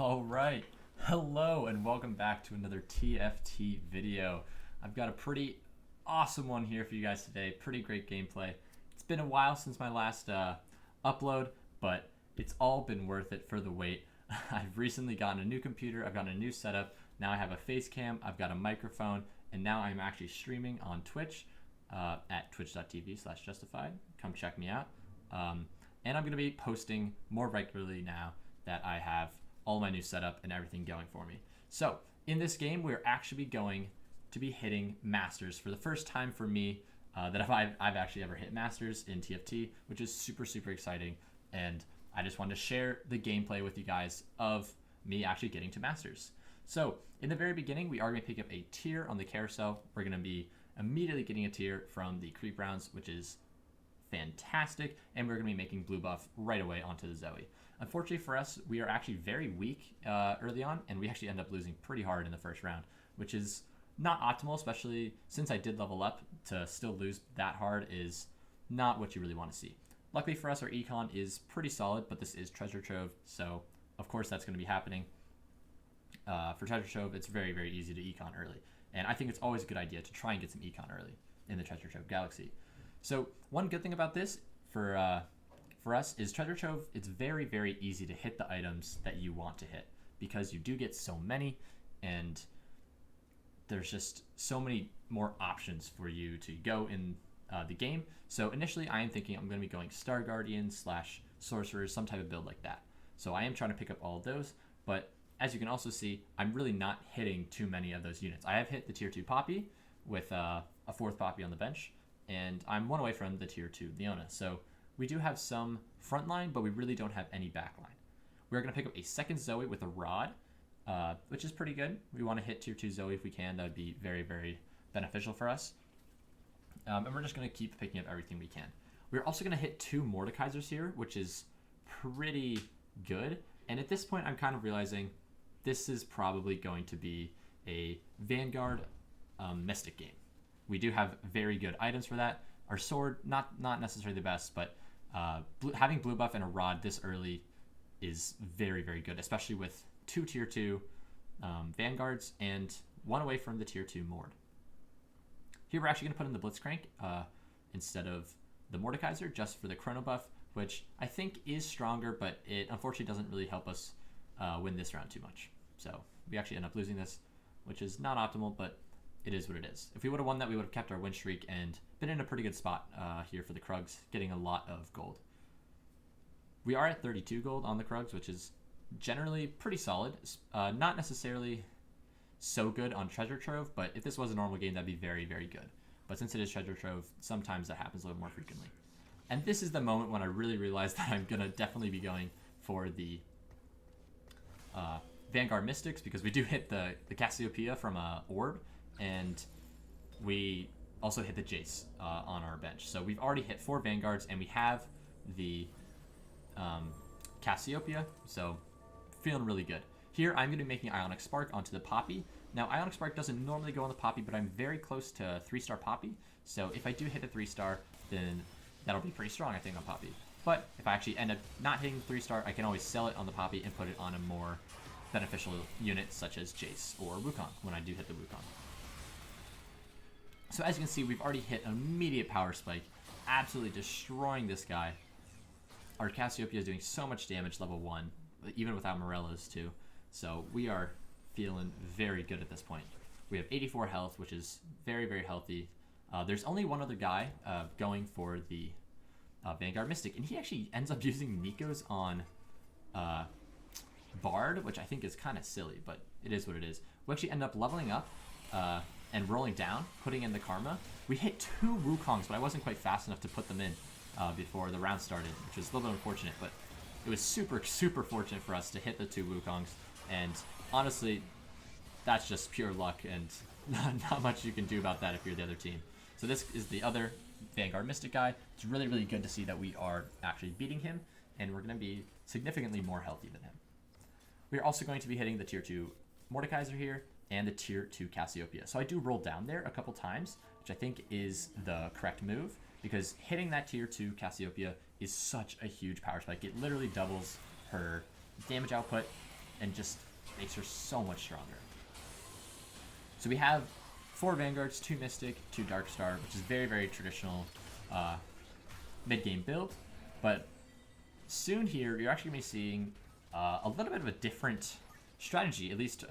All right, hello and welcome back to another TFT video. I've got a pretty awesome one here for you guys today. Pretty great gameplay. It's been a while since my last upload, but it's all been worth it for the wait. I've recently gotten a new computer, I've gotten a new setup. Now I have a face cam, I've got a microphone, and now I'm actually streaming on Twitch at twitch.tv/justified. Come check me out. And I'm going to be posting more regularly now that I have all my new setup and everything going for me. So in this game, we're actually going to be hitting Masters for the first time for me that I've actually ever hit Masters in TFT, which is super exciting. And I just wanted to share the gameplay with you guys of me actually getting to Masters. So in the very beginning, we are going to pick up a tier on the carousel. We're going to be immediately getting a tier from the creep rounds, which is fantastic, and we're going to be making blue buff right away onto the Zoe. Unfortunately for us, we are actually very weak early on, and we actually end up losing pretty hard in the first round, which is not optimal, especially since I did level up. To still lose that hard is not what you really want to see. Luckily for us, our econ is pretty solid, but this is Treasure Trove, so of course that's going to be happening. For Treasure Trove, it's very easy to econ early, and I think it's always a good idea to try and get some econ early in the Treasure Trove Galaxy. So one good thing about this for us is Treasure Trove, it's very easy to hit the items that you want to hit because you do get so many, and there's just so many more options for you to go in the game. So initially I am thinking I'm going to be going Star Guardian / Sorcerers, some type of build like that. So I am trying to pick up all of those, but as you can also see, I'm really not hitting too many of those units. I have hit the tier 2 Poppy with a 4th Poppy on the bench, and I'm one away from the tier 2 Leona. So we do have some frontline, but we really don't have any backline. We're going to pick up a second Zoe with a rod, which is pretty good. We want to hit tier 2 Zoe if we can. That would be very beneficial for us. And we're just going to keep picking up everything we can. We're also going to hit 2 Mordekaisers here, which is pretty good. And at this point, I'm kind of realizing this is probably going to be a Vanguard Mystic game. We do have very good items for that. Our sword, not necessarily the best, but having blue buff and a rod this early is very good, especially with 2 tier 2 Vanguards and 1 away from the tier 2 Mord. Here we're actually going to put in the Blitzcrank instead of the Mordekaiser just for the chrono buff, which I think is stronger, but it unfortunately doesn't really help us win this round too much. So we actually end up losing this, which is not optimal, but it is what it is. If we would have won that, we would have kept our win streak and been in a pretty good spot here for the Krugs, getting a lot of gold. We are at 32 gold on the Krugs, which is generally pretty solid. Not necessarily so good on Treasure Trove, but if this was a normal game, that'd be very good. But since it is Treasure Trove, sometimes that happens a little more frequently. And this is the moment when I really realized that I'm going to definitely be going for the Vanguard Mystics, because we do hit the Cassiopeia from Orb, and we also hit the Jace on our bench. So we've already hit 4 Vanguards, and we have the Cassiopeia, so feeling really good. Here I'm going to be making Ionic Spark onto the Poppy. Now Ionic Spark doesn't normally go on the Poppy, but I'm very close to 3-star Poppy, so if I do hit a 3-star, then that'll be pretty strong, I think, on Poppy. But if I actually end up not hitting 3-star, I can always sell it on the Poppy and put it on a more beneficial unit such as Jace or Wukong when I do hit the Wukong. So as you can see, we've already hit immediate power spike, absolutely destroying this guy. Our Cassiopeia is doing so much damage level 1, even without Morello's too. So we are feeling very good at this point. We have 84 health, which is very healthy. There's only one other guy going for the Vanguard Mystic, and he actually ends up using Nico's on Bard, which I think is kind of silly, but it is what it is. We actually end up leveling up and rolling down, putting in the Karma. We hit 2 Wukongs, but I wasn't quite fast enough to put them in before the round started, which was a little bit unfortunate, but it was super fortunate for us to hit the 2 Wukongs, and honestly, that's just pure luck, and not much you can do about that if you're the other team. So this is the other Vanguard Mystic guy. It's really good to see that we are actually beating him, and we're going to be significantly more healthy than him. We're also going to be hitting the tier 2 Mordekaiser here and the tier 2 Cassiopeia. So I do roll down there a couple times, which I think is the correct move, because hitting that tier 2 Cassiopeia is such a huge power spike. It literally doubles her damage output and just makes her so much stronger. So we have 4 Vanguards, 2 Mystic, 2 Darkstar, which is very, very traditional mid-game build. But soon here, you're actually going to be seeing a little bit of a different strategy, at least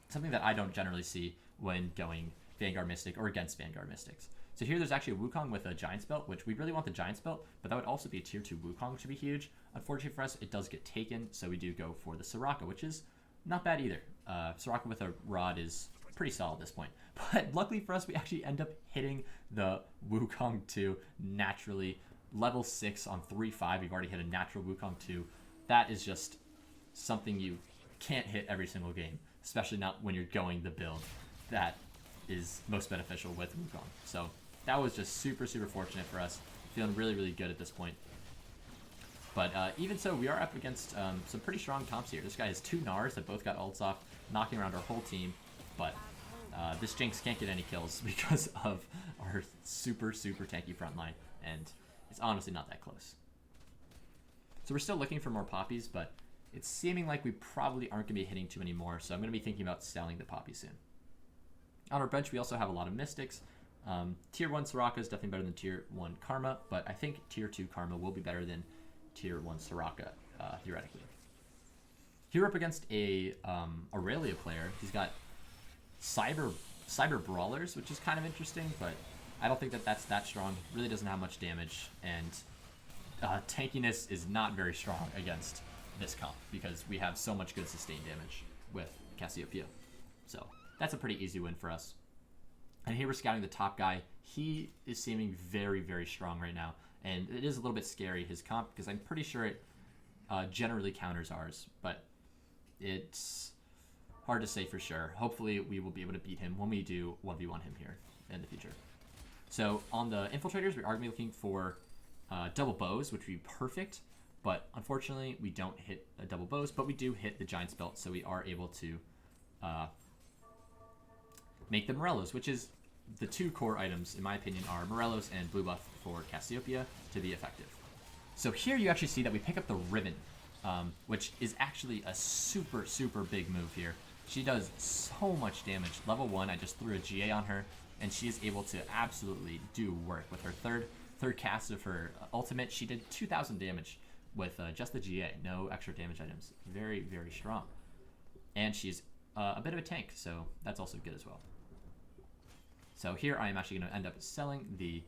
something that I don't generally see when going Vanguard Mystic or against Vanguard Mystics. So here there's actually a Wukong with a Giant's Belt, which we really want the Giant's Belt, but that would also be a tier 2 Wukong, which would be huge. Unfortunately for us, it does get taken, so we do go for the Soraka, which is not bad either. Soraka with a rod is pretty solid at this point. But luckily for us, we actually end up hitting the Wukong 2 naturally. Level 6 on 3-5, we've already hit a natural Wukong 2. That is just something you can't hit every single game, especially not when you're going the build that is most beneficial with Wukong. So that was just super, super fortunate for us. Feeling really, really good at this point. But even so, we are up against some pretty strong comps here. This guy has 2 Nars that both got ults off, knocking around our whole team. But this Jinx can't get any kills because of our super, super tanky front line. And it's honestly not that close. So we're still looking for more poppies, but it's seeming like we probably aren't going to be hitting too many more. So I'm going to be thinking about selling the poppy soon. On our bench, we also have a lot of Mystics. Tier 1 Soraka is definitely better than Tier 1 Karma, but I think Tier 2 Karma will be better than Tier 1 Soraka, theoretically. Here we're up against a Aurelia player. He's got Cyber Brawlers, which is kind of interesting, but I don't think that that's that strong. Really doesn't have much damage, and tankiness is not very strong against this comp because we have so much good sustained damage with Cassiopeia. So that's a pretty easy win for us. And here we're scouting the top guy. He is seeming very, very strong right now. And it is a little bit scary, his comp, because I'm pretty sure it generally counters ours. But it's hard to say for sure. Hopefully we will be able to beat him when we do 1v1 him here in the future. So on the Infiltrators, we are going to be looking for double bows, which would be perfect. But unfortunately, we don't hit a double bows, but we do hit the Giant's Belt, so we are able to make the Morellos, which is the 2 core items, in my opinion, are Morellos and blue buff for Cassiopeia to be effective. So here you actually see that we pick up the Riven, which is actually a super, super big move here. She does so much damage. Level 1, I just threw a GA on her, and she is able to absolutely do work. With her third cast of her ultimate, she did 2,000 damage with just the GA. No extra damage items. Very, very strong. And she's a bit of a tank, so that's also good as well. So here I am actually going to end up selling the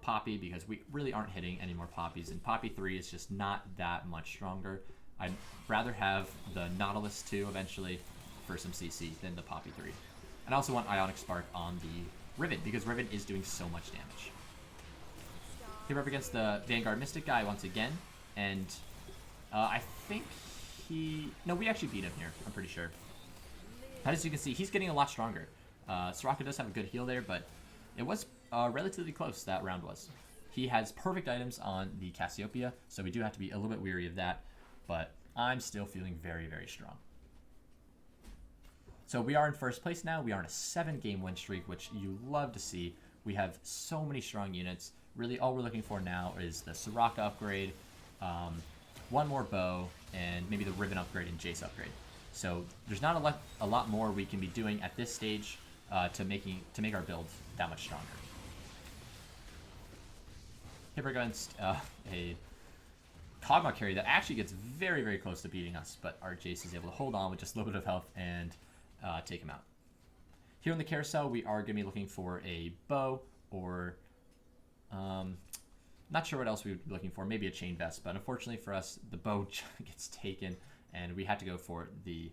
Poppy because we really aren't hitting any more Poppies. And Poppy 3 is just not that much stronger. I'd rather have the Nautilus 2 eventually for some CC than the Poppy 3. And I also want Ionic Spark on the Riven because Riven is doing so much damage. Here we're up against the Vanguard Mystic guy once again. And I think no, we actually beat him here, I'm pretty sure. As you can see, he's getting a lot stronger. Soraka does have a good heal there, but it was relatively close, that round was. He has perfect items on the Cassiopeia, so we do have to be a little bit weary of that, but I'm still feeling very, very strong. So we are in first place now. We are on a 7-game win streak, which you love to see. We have so many strong units. Really, all we're looking for now is the Soraka upgrade, one more bow, and maybe the Riven upgrade and Jace upgrade. So there's not a lot more we can be doing at this stage to make our build that much stronger. Here we're against a Kog'Maw carry that actually gets very, very close to beating us, but our Jace is able to hold on with just a little bit of health and take him out. Here in the carousel, we are going to be looking for a bow or not sure what else we would be looking for. Maybe a chain vest, but unfortunately for us, the bow gets taken, and we had to go for the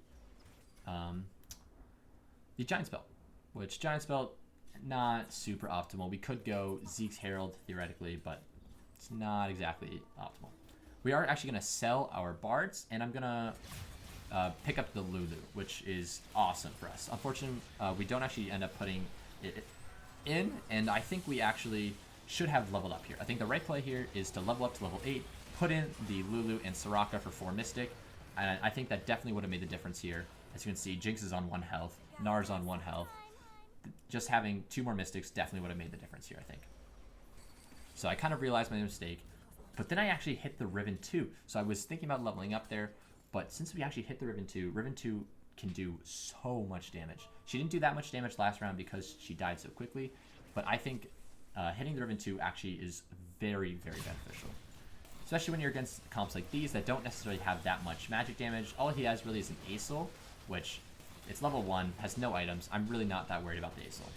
Giant's Belt, which Giant's Belt, not super optimal. We could go Zeke's Herald, theoretically, but it's not exactly optimal. We are actually going to sell our Bards, and I'm going to pick up the Lulu, which is awesome for us. Unfortunately, we don't actually end up putting it in, and I think we actually should have leveled up here. I think the right play here is to level up to level 8, put in the Lulu and Soraka for 4 Mystic, and I think that definitely would have made the difference here. As you can see, Jinx is on 1 health, Nar's on 1 health. Just having 2 more Mystics definitely would have made the difference here, I think. So I kind of realized my mistake, but then I actually hit the Riven too. So I was thinking about leveling up there, but since we actually hit the Riven 2 can do so much damage. She didn't do that much damage last round because she died so quickly, but I think hitting the Riven 2 actually is very, very beneficial. Especially when you're against comps like these that don't necessarily have that much magic damage. All he has really is an Acel, which it's level 1, has no items. I'm really not that worried about the Acel.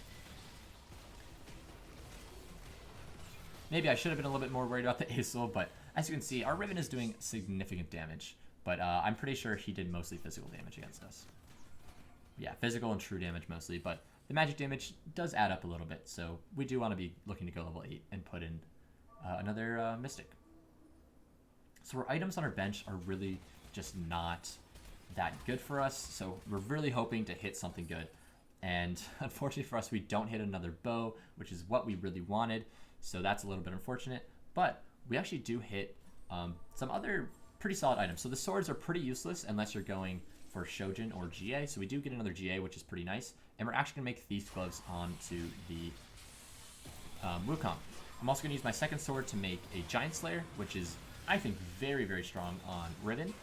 Maybe I should have been a little bit more worried about the Acel, but as you can see, our Riven is doing significant damage. But I'm pretty sure he did mostly physical damage against us. Yeah, physical and true damage mostly, but the magic damage does add up a little bit, so we do want to be looking to go level 8 and put in another Mystic. So our items on our bench are really just not that good for us, so we're really hoping to hit something good. And unfortunately for us, we don't hit another bow, which is what we really wanted, so that's a little bit unfortunate. But we actually do hit some other pretty solid items. So the swords are pretty useless unless you're going for Shojin or GA, so we do get another GA, which is pretty nice. And we're actually going to make Thieves' Gloves onto the Wukong. I'm also going to use my second sword to make a Giant Slayer, which is, I think, very, very strong on Riven.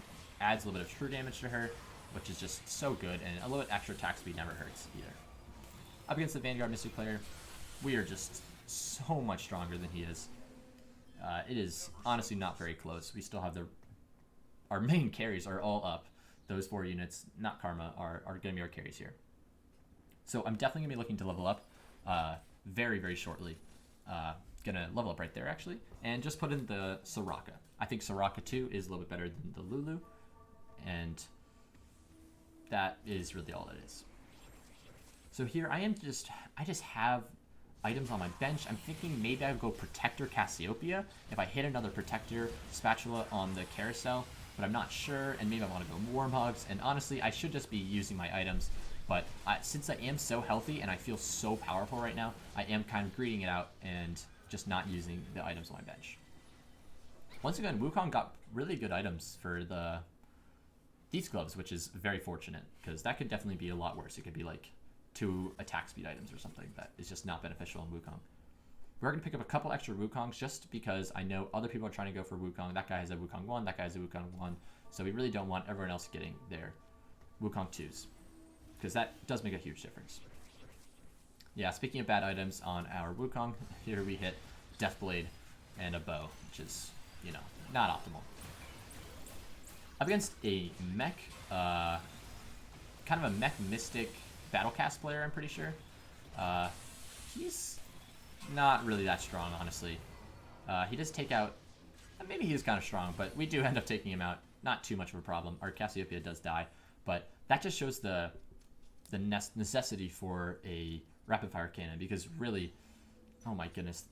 Adds a little bit of true damage to her, which is just so good, and a little bit extra attack speed never hurts either. Up against the Vanguard Mystic player, we are just so much stronger than he is. It is honestly not very close. We still have our main carries are all up. Those 4 units, not Karma, are going to be our carries here. So I'm definitely going to be looking to level up very, very shortly. Gonna level up right there, actually, and just put in the Soraka. I think Soraka 2 is a little bit better than the Lulu, and that is really all it is. So here I just have items on my bench. I'm thinking maybe I would go Protector Cassiopeia if I hit another Protector Spatula on the carousel, but I'm not sure, and maybe I want to go Warmugs, and honestly, I should just be using my items, but since I am so healthy and I feel so powerful right now, I am kind of greeting it out and just not using the items on my bench. Once again, Wukong got really good items for the Thieves' Gloves, which is very fortunate, because that could definitely be a lot worse. It could be like 2 attack speed items or something that is just not beneficial in Wukong. We're going to pick up a couple extra Wukongs just because I know other people are trying to go for Wukong. That guy has a Wukong 1, that guy has a Wukong 1, so we really don't want everyone else getting their Wukong 2s, because that does make a huge difference. Yeah, speaking of bad items on our Wukong, here we hit Deathblade and a bow, which is, you know, not optimal. Up against a mech, kind of a mech mystic battlecast player, I'm pretty sure. He's not really that strong, honestly. He does take out, maybe he is kind of strong, but we do end up taking him out. Not too much of a problem. Our Cassiopeia does die, but that just shows the necessity for a rapid fire cannon, because really, oh my goodness,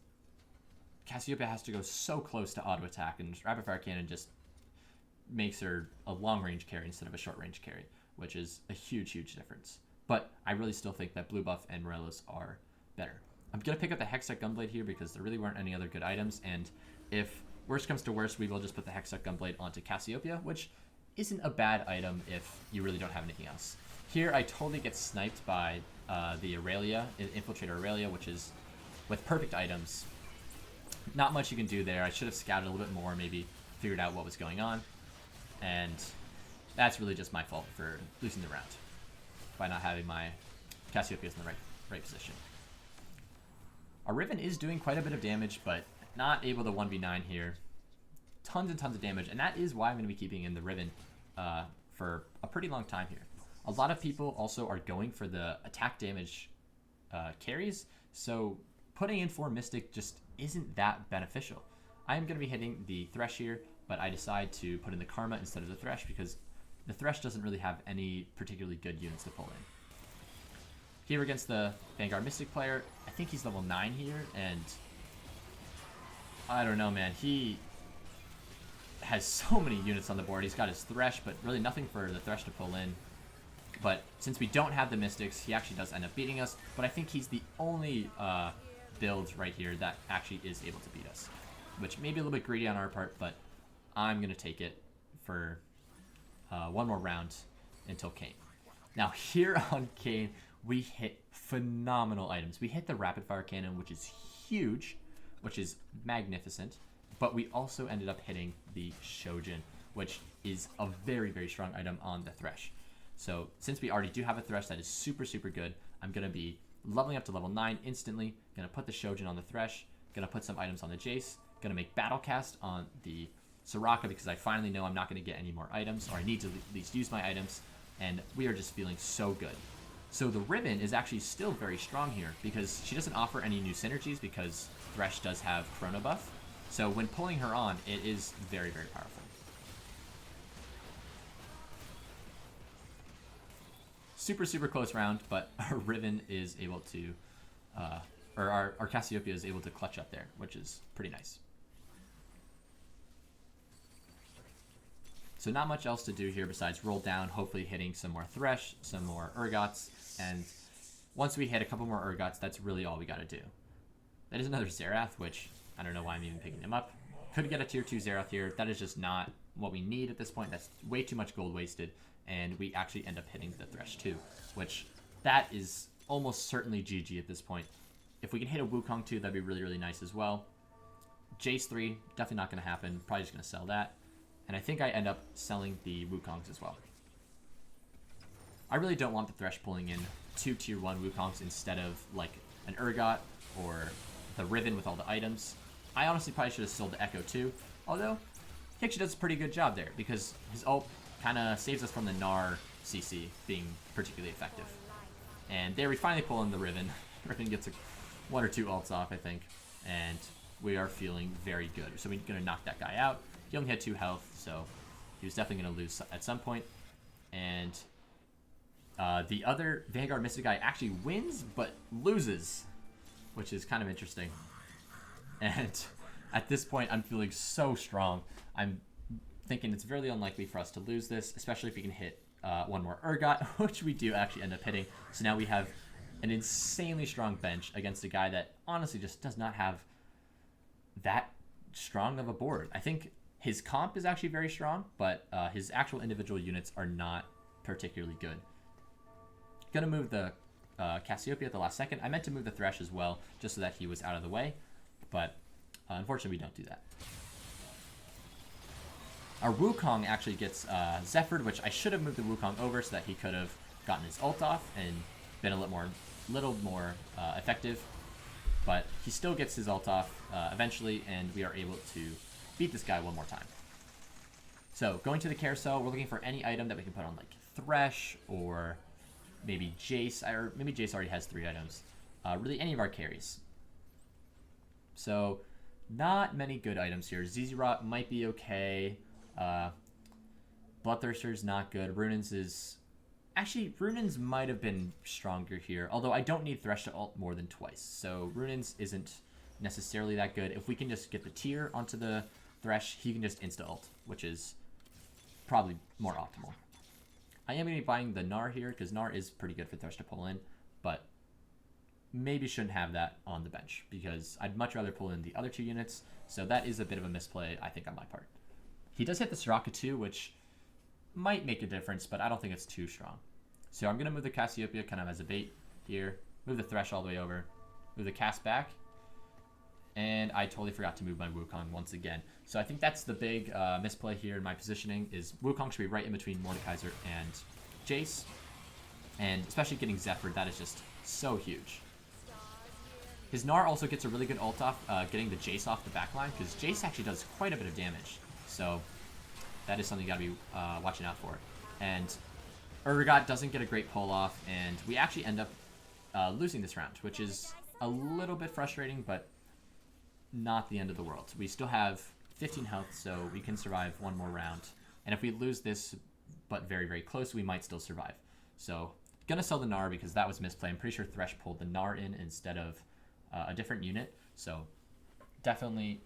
Cassiopeia has to go so close to auto attack, and rapid fire cannon just makes her a long range carry instead of a short range carry, which is a huge, huge difference. But I really still think that blue buff and Morellos are better. I'm gonna pick up the Hextech Gunblade here because there really weren't any other good items, and if worst comes to worst, we will just put the Hextech Gunblade onto Cassiopeia, which isn't a bad item if you really don't have anything else. Here I totally get sniped by the Aurelia, Infiltrator Aurelia, which is with perfect items. Not much you can do there. I should have scouted a little bit more, maybe figured out what was going on, and that's really just my fault for losing the round by not having my Cassiopeia in the right position. Our Riven is doing quite a bit of damage, but not able to 1v9 here. Tons and tons of damage, and that is why I'm going to be keeping in the Riven for a pretty long time here. A lot of people also are going for the attack damage carries, so putting in 4 Mystic just isn't that beneficial. I am going to be hitting the Thresh here, but I decide to put in the Karma instead of the Thresh because the Thresh doesn't really have any particularly good units to pull in. Here against the Vanguard Mystic player, I think he's level 9 here, and I don't know, man. He has so many units on the board. He's got his Thresh, but really nothing for the Thresh to pull in. But since we don't have the Mystics, he actually does end up beating us, but I think he's the only build right here that actually is able to beat us, which may be a little bit greedy on our part, but I'm going to take it for one more round until Kayn. Now here on Kayn, we hit phenomenal items. We hit the rapid fire cannon, which is huge, which is magnificent, but we also ended up hitting the Shojin, which is a very, very strong item on the Thresh. So since we already do have a Thresh that is super, super good, I'm going to be leveling up to level 9 instantly. Going to put the Shojin on the Thresh. Going to put some items on the Jace. Going to make Battle Cast on the Soraka because I finally know I'm not going to get any more items, or I need to at least use my items, and we are just feeling so good. So the Riven is actually still very strong here because she doesn't offer any new synergies because Thresh does have Chrono buff. So when pulling her on, it is very, very powerful. Super, super close round, but our Riven is able to, or our Cassiopeia is able to clutch up there, which is pretty nice. So not much else to do here besides roll down, hopefully hitting some more Thresh, some more Urgots, and once we hit a couple more Urgots, that's really all we got to do. That is another Xerath, which I don't know why I'm even picking him up. Could get a tier 2 Xerath here. That is just not what we need at this point. That's way too much gold wasted, and we actually end up hitting the Thresh too, which that is almost certainly GG at this point. If we can hit a Wukong too, that'd be really, really nice as well. Jace 3, definitely not going to happen. Probably just going to sell that. And I think I end up selling the Wukongs as well. I really don't want the Thresh pulling in 2 tier 1 Wukongs instead of like an Urgot or the Riven with all the items. I honestly probably should have sold the Echo too, although he actually does a pretty good job there because his ult kind of saves us from the Gnar CC being particularly effective. And there we finally pull in the Riven. Riven gets 1 or 2 ults off, I think, and we are feeling very good. So we're going to knock that guy out. He only had 2 health, so he was definitely going to lose at some point. And the other Vanguard Mystic guy actually wins, but loses, which is kind of interesting. And at this point, I'm feeling so strong. I'm thinking it's very unlikely for us to lose this, especially if we can hit 1 more Urgot, which we do actually end up hitting. So now we have an insanely strong bench against a guy that honestly just does not have that strong of a board. I think his comp is actually very strong, but his actual individual units are not particularly good. Gonna move the Cassiopeia at the last second. I meant to move the Thresh as well, just so that he was out of the way, but unfortunately we don't do that. Our Wukong actually gets Zephyr'd, which I should have moved the Wukong over so that he could have gotten his ult off and been a little more effective, but he still gets his ult off eventually, and we are able to beat this guy one more time. So going to the carousel, we're looking for any item that we can put on like Thresh or maybe Jace, or maybe Jace already has 3 items. Really any of our carries. So not many good items here. Zizirot might be okay. Bloodthirster's not good. Runins is... Actually, Runins might have been stronger here, although I don't need Thresh to ult more than twice. So Runins isn't necessarily that good. If we can just get the tier onto the Thresh, he can just insta-ult, which is probably more optimal. I am going to be buying the Gnar here, because Gnar is pretty good for Thresh to pull in, but maybe shouldn't have that on the bench, because I'd much rather pull in the other 2 units, so that is a bit of a misplay, I think, on my part. He does hit the Soraka too, which might make a difference, but I don't think it's too strong. So I'm going to move the Cassiopeia kind of as a bait here, move the Thresh all the way over, move the Cass back, and I totally forgot to move my Wukong once again. So I think that's the big misplay here in my positioning, is Wukong should be right in between Mordekaiser and Jace. And especially getting Zephyr'd, that is just so huge. His Gnar also gets a really good ult off, getting the Jace off the backline, because Jace actually does quite a bit of damage. So that is something you gotta be watching out for. And Urgot doesn't get a great pull off, and we actually end up losing this round, which is a little bit frustrating, but not the end of the world. We still have 15 health, so we can survive 1 more round. And if we lose this, but very, very close, we might still survive. So, gonna sell the Gnar because that was misplay. I'm pretty sure Thresh pulled the Gnar in instead of a different unit. So, definitely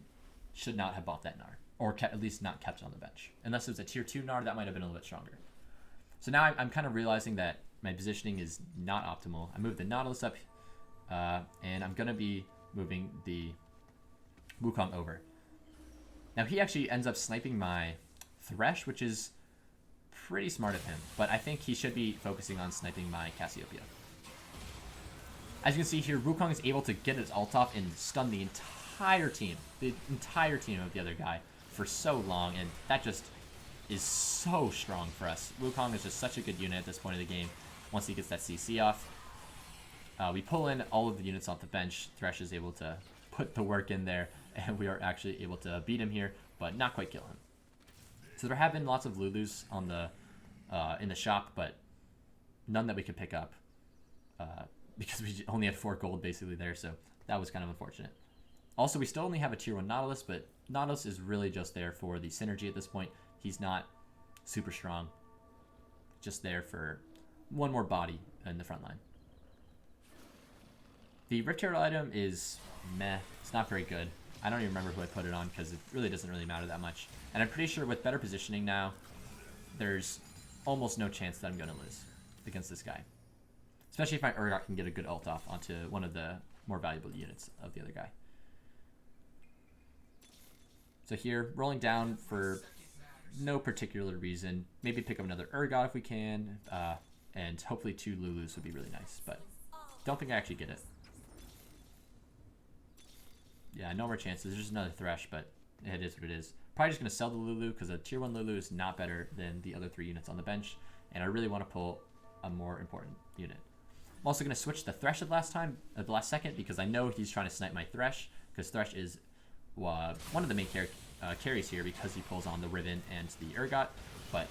should not have bought that Gnar. Or at least not kept it on the bench. Unless it was a tier 2 Gnar, that might have been a little bit stronger. So now I'm kind of realizing that my positioning is not optimal. I moved the Nautilus up, and I'm gonna be moving the Wukong over. Now he actually ends up sniping my Thresh, which is pretty smart of him, but I think he should be focusing on sniping my Cassiopeia. As you can see here, Wukong is able to get his ult off and stun the entire team of the other guy for so long, and that just is so strong for us. Wukong is just such a good unit at this point of the game. Once he gets that CC off, we pull in all of the units off the bench. Thresh is able to put the work in there, and we are actually able to beat him here, but not quite kill him. So there have been lots of Lulus on the in the shop, but none that we could pick up because we only had 4 gold basically there, so that was kind of unfortunate. Also, we still only have a tier 1 Nautilus, but Nautilus is really just there for the synergy at this point. He's not super strong, just there for one more body in the front line. The Rift Herald item is meh. It's not very good. I don't even remember who I put it on because it really doesn't really matter that much. And I'm pretty sure with better positioning now, there's almost no chance that I'm going to lose against this guy. Especially if my Urgot can get a good ult off onto one of the more valuable units of the other guy. So here, rolling down for no particular reason. Maybe pick up another Urgot if we can. And hopefully 2 Lulus would be really nice. But don't think I actually get it. Yeah, no more chances. There's just another Thresh, but it is what it is. Probably just going to sell the Lulu because a tier 1 Lulu is not better than the other 3 units on the bench. And I really want to pull a more important unit. I'm also going to switch the Thresh at the last second because I know he's trying to snipe my Thresh because Thresh is one of the main carries here because he pulls on the Riven and the Urgot. But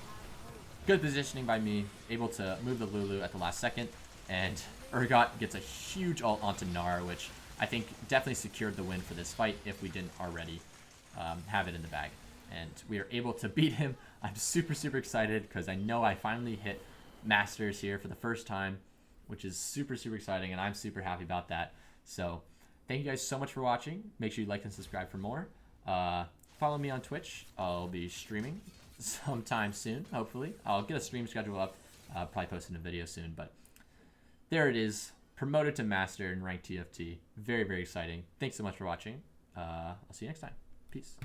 good positioning by me, able to move the Lulu at the last second. And Urgot gets a huge ult onto Gnar, which I think definitely secured the win for this fight if we didn't already have it in the bag. And we are able to beat him. I'm super, super excited because I know I finally hit Masters here for the first time, which is super, super exciting, and I'm super happy about that. So thank you guys so much for watching. Make sure you like and subscribe for more. Follow me on Twitch. I'll be streaming sometime soon, hopefully. I'll get a stream schedule up, probably posting a video soon, but there it is. Promoted to Master in ranked TFT. Very, very exciting. Thanks so much for watching. I'll see you next time. Peace.